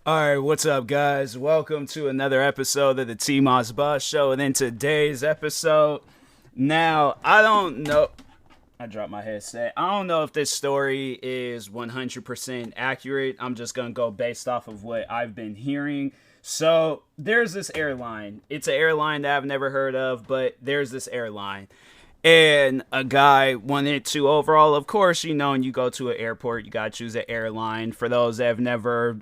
Alright, what's up, guys? Welcome to another episode of the TMossBoss Show. And in today's episode, now, I don't know. I dropped my headset. I don't know if this story is 100% accurate. I'm just going to go based off of what I've been hearing. So, there's this airline. It's an airline that I've never heard of, but there's this airline. And a guy wanted to overall, of course, when you go to an airport, you got to choose an airline. For those that have never,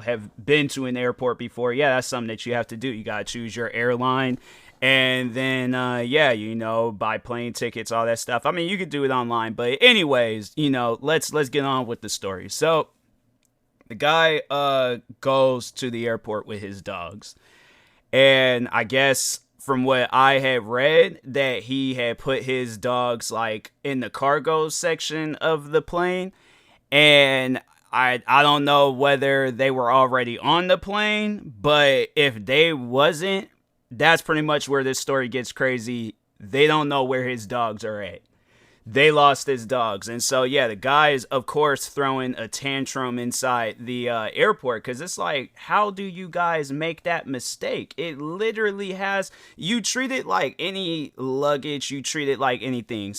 have been to an airport before, yeah, that's something that you have to do. You got to choose your airline. And then, buy plane tickets, all that stuff. I mean, you could do it online. But anyways, let's get on with the story. So the guy goes to the airport with his dogs. And I guess from what I had read, that he had put his dogs like in the cargo section of the plane. And I don't know whether they were already on the plane, but if they wasn't, that's pretty much where this story gets crazy. They don't know where his dogs are at. They lost his dogs. And so, yeah, the guy is, of course, throwing a tantrum inside the airport because it's like, how do you guys make that mistake? It literally has, you treat it like any luggage, you treat it like anything.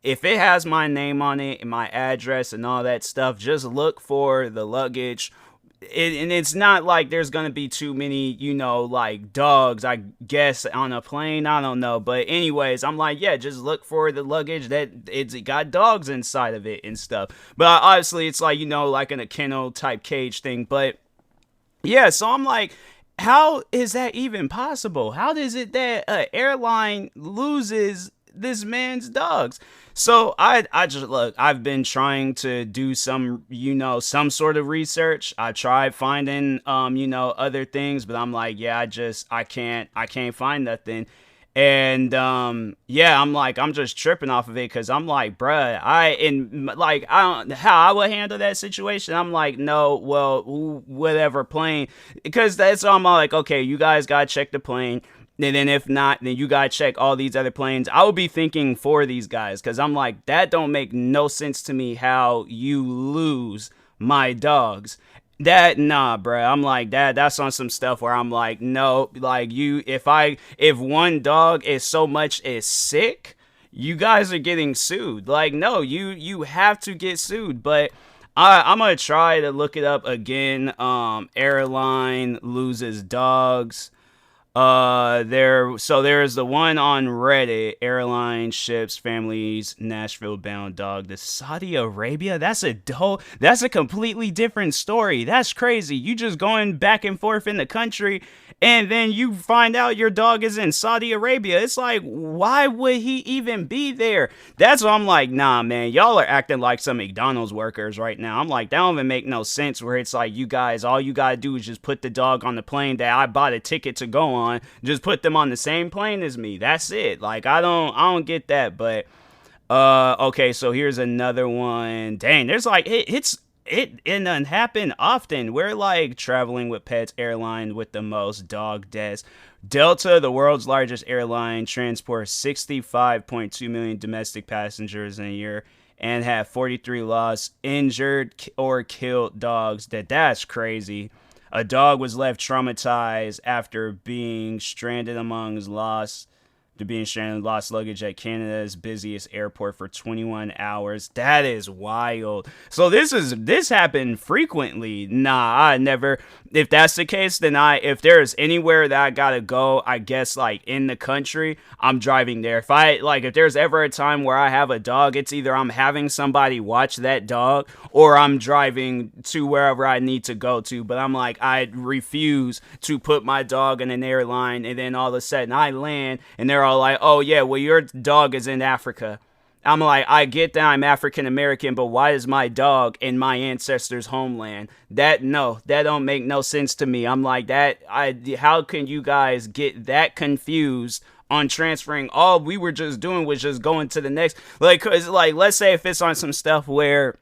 If it has my name on it and my address and all that stuff, just look for the luggage. And it's not like there's gonna be too many, like dogs, I guess, on a plane. I don't know, but anyways, I'm like, yeah, just look for the luggage that it's got dogs inside of it and stuff. But obviously, it's like like in a kennel type cage thing. But yeah, so I'm like, how is that even possible? How is it that an airline loses this man's dogs? So I just look, I've been trying to do some, some sort of research. I tried finding, other things, but I'm like, yeah, I can't find nothing. And, yeah, I'm just tripping off of it. Cause I'm like, bruh, I don't, how I would handle that situation. I'm like, no, well, whatever plane, because that's, I'm like, okay, you guys gotta check the plane. And then if not, then you gotta check all these other planes. I would be thinking for these guys, because I'm like, that don't make no sense to me how you lose my dogs. Nah, bruh. I'm like, that's on some stuff where I'm like, no, like if one dog is so much as sick, you guys are getting sued. Like, no, you have to get sued. But I'm gonna try to look it up again. Airline loses dogs. There's the one on Reddit, airline ships families Nashville bound dog to Saudi Arabia. That's a completely different story. That's crazy. You just going back and forth in the country and then you find out your dog is in Saudi Arabia. It's like, why would he even be there? That's what I'm like, nah, man, y'all are acting like some McDonald's workers right now. I'm like, that don't even make no sense where it's like, you guys, all you gotta do is just put the dog on the plane that I bought a ticket to go on. Just put them on the same plane as me. That's it. Like, I don't get that. But okay, so here's another one. Dang, there's like it doesn't happen often. We're like traveling with pets airline with the most dog deaths. Delta, the world's largest airline, transports 65.2 million domestic passengers in a year and have 43 lost, injured, or killed dogs. That's crazy. A dog was left traumatized after being stranded lost luggage at Canada's busiest airport for 21 hours. That is wild. So this happened frequently. Nah, I never. If that's the case, then if there's anywhere that I gotta go, I guess like in the country, I'm driving there. If there's ever a time where I have a dog, it's either I'm having somebody watch that dog or I'm driving to wherever I need to go to. But I'm like, I refuse to put my dog in an airline and then all of a sudden I land and they're all like, oh yeah, well your dog is in Africa. I'm like, I get that I'm African American, but why is my dog in my ancestors' homeland? That don't make no sense to me. I'm like, how can you guys get that confused on transferring? All we were just doing was just going to the next, cause let's say if it's on some stuff where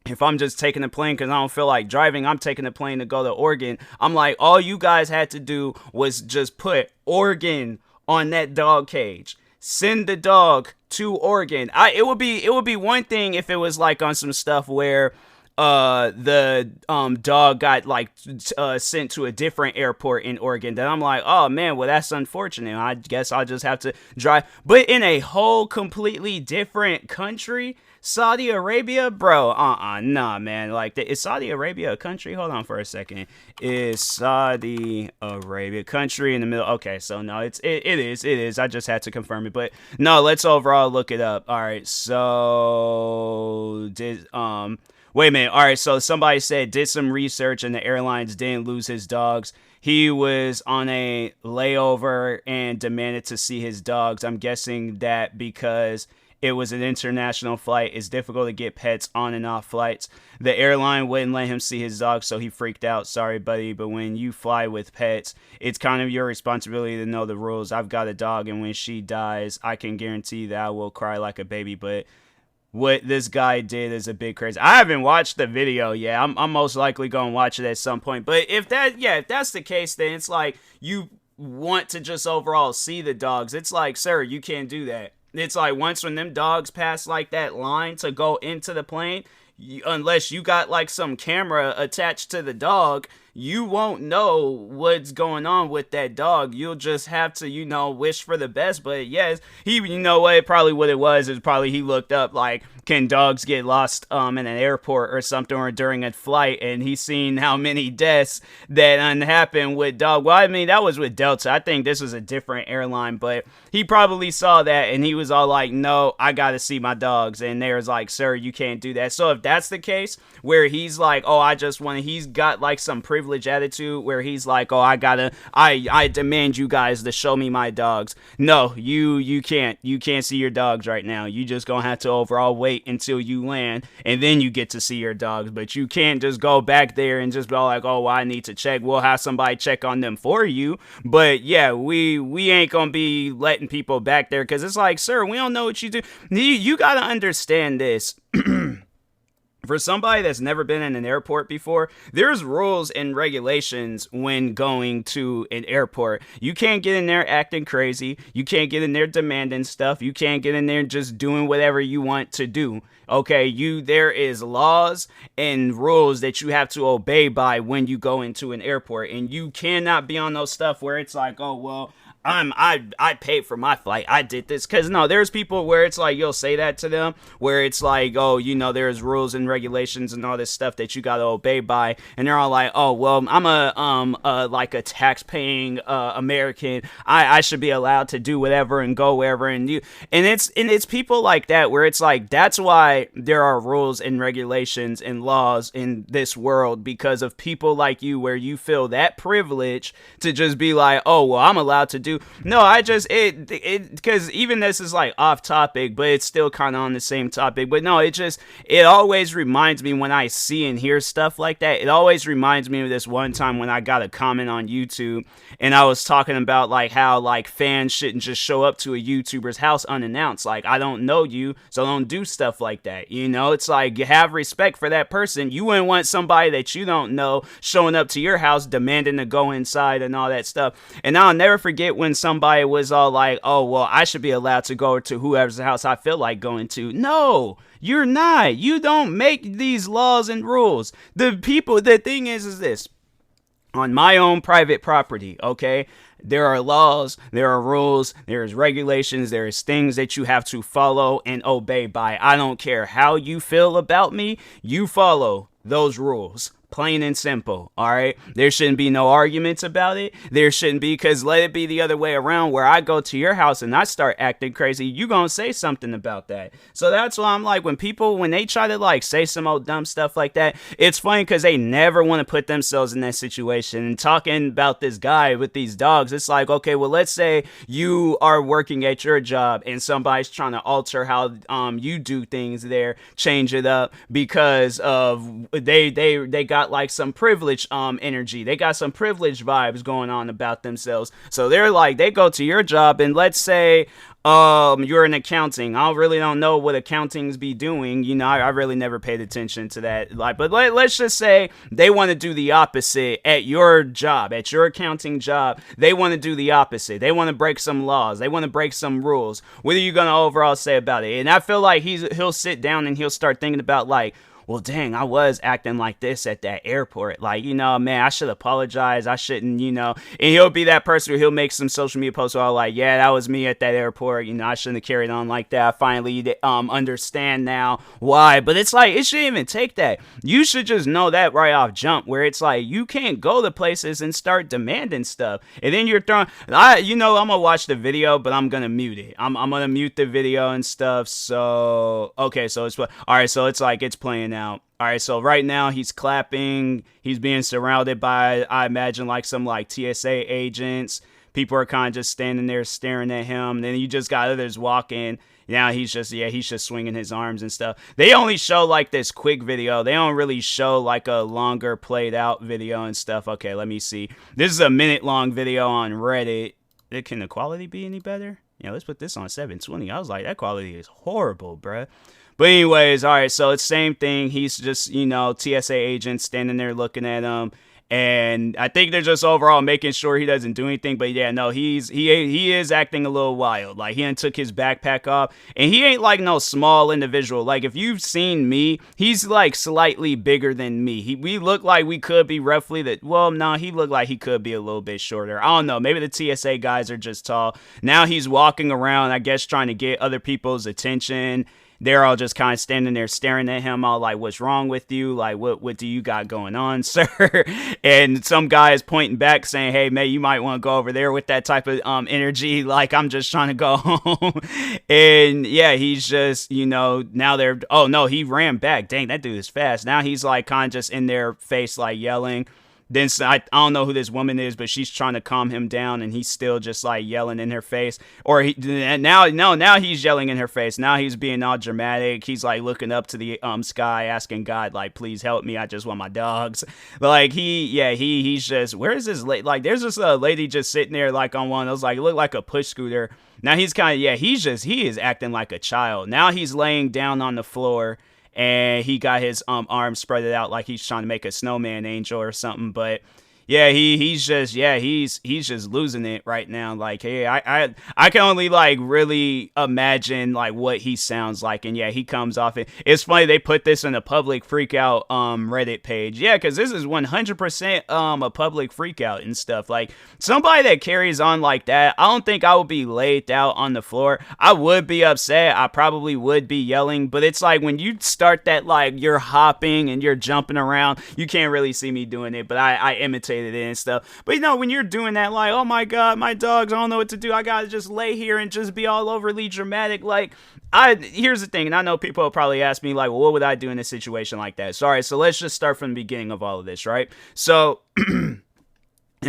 if I'm just taking a plane because I don't feel like driving, I'm taking a plane to go to Oregon. I'm like, all you guys had to do was just put Oregon on that dog cage. Send the dog to Oregon. It would be one thing if it was like on some stuff where the dog got like sent to a different airport in Oregon. Then I'm like, oh man, well that's unfortunate. I guess I'll just have to drive, but in a whole completely different country. Saudi Arabia, bro, nah, man. Like, is Saudi Arabia a country? Hold on for a second. Is Saudi Arabia country in the middle? Okay, so no, it is. I just had to confirm it, but no, let's overall look it up. All right, so wait a minute. All right, so somebody said did some research and the airlines didn't lose his dogs. He was on a layover and demanded to see his dogs. I'm guessing that because it was an international flight. It's difficult to get pets on and off flights. The airline wouldn't let him see his dog, so he freaked out. Sorry, buddy, but when you fly with pets, it's kind of your responsibility to know the rules. I've got a dog, and when she dies, I can guarantee that I will cry like a baby, but what this guy did is a big crazy. I haven't watched the video yet. I'm most likely going to watch it at some point. But if that's the case, then it's like you want to just overall see the dogs. It's like, sir, you can't do that. It's like once when them dogs pass like that line to go into the plane, unless you got like some camera attached to the dog, you won't know what's going on with that dog. You'll just have to, wish for the best. But yes, probably what it was is probably he looked up like, can dogs get lost in an airport or something or during a flight, and he's seen how many deaths that happened with dog. Well, I mean, that was with Delta. I think this was a different airline, but he probably saw that and he was all like, no, I gotta see my dogs. And they was like, sir, you can't do that. So if that's the case where he's like, oh, he's got like some privilege attitude where he's like, oh, I demand you guys to show me my dogs. No, you can't see your dogs right now. You just gonna have to overall wait until you land and then you get to see your dogs. But you can't just go back there and just be like, oh, well, I need to check. We'll have somebody check on them for you. But yeah, we ain't gonna be letting people back there, because it's like, sir, we don't know what you do. You gotta understand this. For somebody that's never been in an airport before, there's rules and regulations when going to an airport. You can't get in there acting crazy. You can't get in there demanding stuff. You can't get in there just doing whatever you want to do. Okay, there is laws and rules that you have to obey by when you go into an airport, and you cannot be on those stuff where it's like, oh, well, I paid for my flight. I did this. Because no, there's people where it's like you'll say that to them where it's like, oh, there's rules and regulations and all this stuff that you got to obey by. And they're all like, oh, well, I'm a tax paying American. I should be allowed to do whatever and go wherever. And it's people like that where it's like, that's why there are rules and regulations and laws in this world, because of people like you where you feel that privilege to just be like, oh, well, I'm allowed to do. No, because even this is like off topic, but it's still kind of on the same topic. But no, it always reminds me when I see and hear stuff like that. It always reminds me of this one time when I got a comment on YouTube and I was talking about like how like fans shouldn't just show up to a YouTuber's house unannounced. Like, I don't know you, so don't do stuff like that. It's like, you have respect for that person. You wouldn't want somebody that you don't know showing up to your house demanding to go inside and all that stuff. And I'll never forget when somebody was all like, oh, well, I should be allowed to go to whoever's house I feel like going to. No, you're not. You don't make these laws and rules. The thing is this. On my own private property, okay, there are laws, there are rules, there's regulations, there's things that you have to follow and obey by. I don't care how you feel about me, you follow those rules. Plain and simple, all right? There shouldn't be no arguments about it. There shouldn't be, because let it be the other way around where I go to your house and I start acting crazy, you gonna say something about that. So that's why I'm like, when they try to like say some old dumb stuff like that, it's funny because they never want to put themselves in that situation. And talking about this guy with these dogs, it's like, okay, well, let's say you are working at your job and somebody's trying to alter how you do things there, change it up because of they got like some privilege energy. They got some privilege vibes going on about themselves. So they're like, they go to your job and let's say you're in accounting. I really don't know what accountings be doing. I really never paid attention to that. Like, but let's just say they want to do the opposite at your job, at your accounting job. They want to do the opposite. They want to break some laws. They want to break some rules. What are you going to overall say about it? And I feel like he'll sit down and he'll start thinking about like, well, dang, I was acting like this at that airport. Like, man, I should apologize. I shouldn't, And he'll be that person who he'll make some social media posts all like, yeah, that was me at that airport. I shouldn't have carried on like that. I finally understand now why. But it's like, it shouldn't even take that. You should just know that right off jump, where it's like, you can't go to places and start demanding stuff. And then you're throwing, I'm going to watch the video, but I'm going to mute it. I'm going to mute the video and stuff. So, okay, so it's, all right, so it's like, it's playing out. All right, so right now he's clapping. He's being surrounded by, I imagine, like some like TSA agents. People are kind of just standing there staring at him. Then you just got others walking. Now he's just swinging his arms and stuff. They only show like this quick video. They don't really show like a longer played out video and stuff. Okay, let me see. This is a minute-long video on Reddit. Can the quality be any better? Yeah, let's put this on 720. I was like, that quality is horrible, bruh. But anyways, all right, so it's same thing. He's just, TSA agent standing there looking at him. And I think they're just overall making sure he doesn't do anything. But yeah, no, he is acting a little wild. Like, he took his backpack off. And he ain't like no small individual. Like, if you've seen me, he's like slightly bigger than me. We look like we could be roughly that. Well, no, he looked like he could be a little bit shorter. I don't know. Maybe the TSA guys are just tall. Now he's walking around, I guess, trying to get other people's attention. They're all just kind of standing there staring at him, all like, what's wrong with you? Like, what do you got going on, sir? And some guy is pointing back saying, hey, man, you might want to go over there with that type of energy. Like, I'm just trying to go home. And yeah, he's just, now they're, oh no, he ran back. Dang, that dude is fast. Now he's like kind of just in their face, like yelling. Then I don't know who this woman is, but she's trying to calm him down, and he's still just like yelling in her face. Or now he's yelling in her face. Now he's being all dramatic. He's like looking up to the sky, asking God, like, please help me. I just want my dogs. Like he's just, where is this lady? Like, there's this lady just sitting there like on one of those, like, it looked like a push scooter. Now he's kind of, he is acting like a child. Now he's laying down on the floor. And he got his arms spread out like he's trying to make a snowman angel or something. But yeah, he's just losing it right now. Like, hey, I can only like really imagine like what he sounds like. And yeah, he comes off it. It's funny they put this in a public freakout Reddit page. Yeah, because this is 100% a public freakout and stuff. Like, somebody that carries on like that, I don't think I would be laid out on the floor. I would be upset. I probably would be yelling. But it's like when you start that, like, you're hopping and you're jumping around, you can't really see me doing it, but I imitate it and stuff. But when you're doing that, like, oh my god, my dogs, I don't know what to do, I gotta just lay here and just be all overly dramatic. Like, here's the thing, and I know people will probably ask me, like, well, what would I do in a situation like that? So, all right, so let's just start from the beginning of all of this, right? So and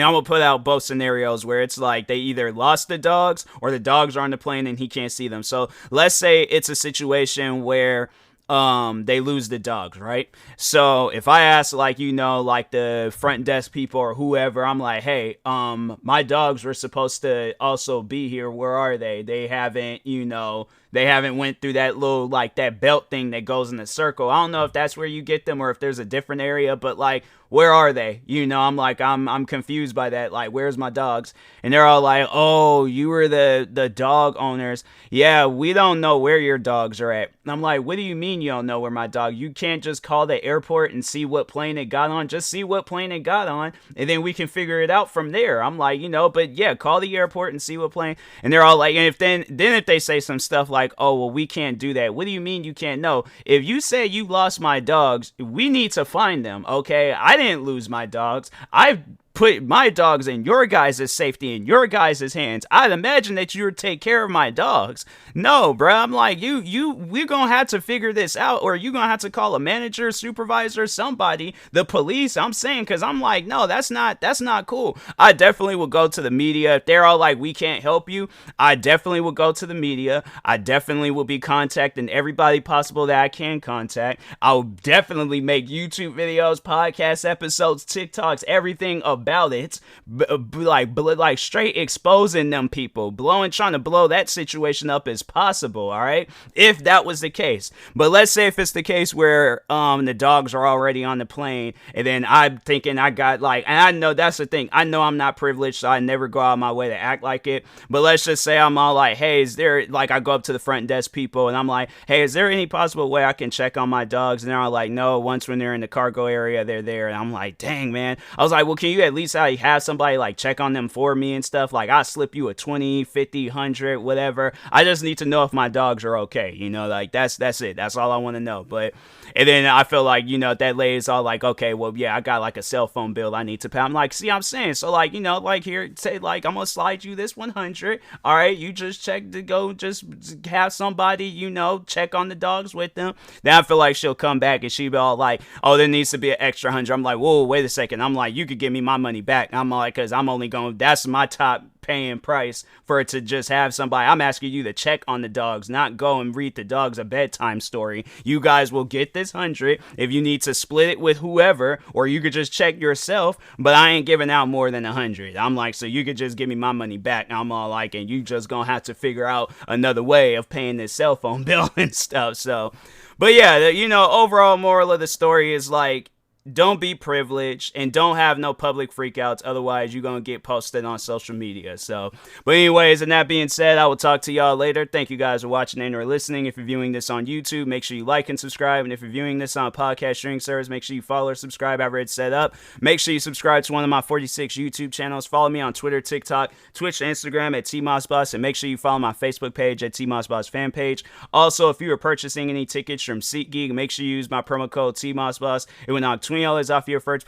I'm going to put out both scenarios where it's like they either lost the dogs or the dogs are on the plane and he can't see them. So let's say it's a situation where they lose the dogs, right? So if I ask, like, like the front desk people or whoever, I'm like, hey, my dogs were supposed to also be here. Where are they? They haven't, they haven't went through that little, like, that belt thing that goes in a circle. I don't know if that's where you get them or if there's a different area, but like, where are they? I'm like, I'm confused by that. Like, where's my dogs? And they're all like, oh, you were the dog owners. Yeah, we don't know where your dogs are at. And I'm like, what do you mean you don't know where my dog? You can't just call the airport and see what plane it got on. Just see what plane it got on, and then we can figure it out from there. I'm like, but yeah, call the airport and see what plane. And they're all like, and if they say some stuff like, oh, well, we can't do that. What do you mean you can't? No, if you say you lost my dogs, we need to find them, okay? I didn't lose my dogs. I've put my dogs in your guys' safety, in your guys' hands. I'd imagine that you would take care of my dogs. No, bro. I'm like, we're gonna have to figure this out, or you're gonna have to call a manager, supervisor, somebody, the police. I'm saying, because I'm like, no, that's not cool. I definitely will go to the media. If they're all like, we can't help you, I definitely will go to the media. I definitely will be contacting everybody possible that I can contact. I'll definitely make YouTube videos, podcast episodes, TikToks, everything about about it, like straight exposing them people, trying to blow that situation up as possible, all right? If that was the case. But let's say if it's the case where the dogs are already on the plane, and then I'm thinking I got like, and I know that's the thing, I know I'm not privileged, so I never go out of my way to act like it, but let's just say I'm all like, hey, is there, like, I go up to the front desk people, and I'm like, hey, is there any possible way I can check on my dogs? And they're all like, no, once when they're in the cargo area, they're there. And I'm like, dang, man. I was like, well, can you at least have somebody like check on them for me and stuff? Like, I'll slip you a 20, 50, 100, whatever. I just need to know if my dogs are okay, you know, like, that's it. That's all I want to know. But, and then I feel like, you know, that lady's all like, okay, well, yeah, I got like a cell phone bill I need to pay. I'm like, see, I'm saying, so like, you know, like, here, say, like, I'm gonna slide you this 100. All right, you just check to go, just have somebody, you know, check on the dogs with them. Then I feel like she'll come back and she'll be all like, oh, there needs to be an extra 100. I'm like, whoa, wait a second. I'm like, you could give me my money back. I'm like, because I'm only going, that's my top paying price for it to just have somebody. I'm asking you to check on the dogs, not go and read the dogs a bedtime story. You guys will get this 100 if you need to split it with whoever, or you could just check yourself, but I ain't giving out more than 100. I'm like, so you could just give me my money back. I'm all like, and you just gonna have to figure out another way of paying this cell phone bill and stuff. So, but yeah, you know, overall moral of the story is like, don't be privileged and don't have no public freakouts. Otherwise, you're going to get posted on social media. So, but anyways, and that being said, I will talk to y'all later. Thank you guys for watching and or listening. If you're viewing this on YouTube, make sure you like and subscribe. And if you're viewing this on a podcast streaming service, make sure you follow or subscribe however it's set up. Make sure you subscribe to one of my 46 YouTube channels. Follow me on Twitter, TikTok, Twitch, and Instagram at TMossBoss. And make sure you follow my Facebook page at TMossBoss fan page. Also, if you are purchasing any tickets from SeatGeek, make sure you use my promo code TMossBoss. It will knock $20 off your first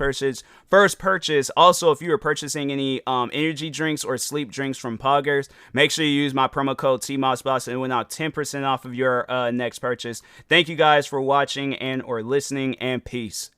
purchase. Also, if you are purchasing any energy drinks or sleep drinks from Poggers, make sure you use my promo code TMossBoss and it will knock 10% off of your next purchase. Thank you guys for watching and or listening, and peace.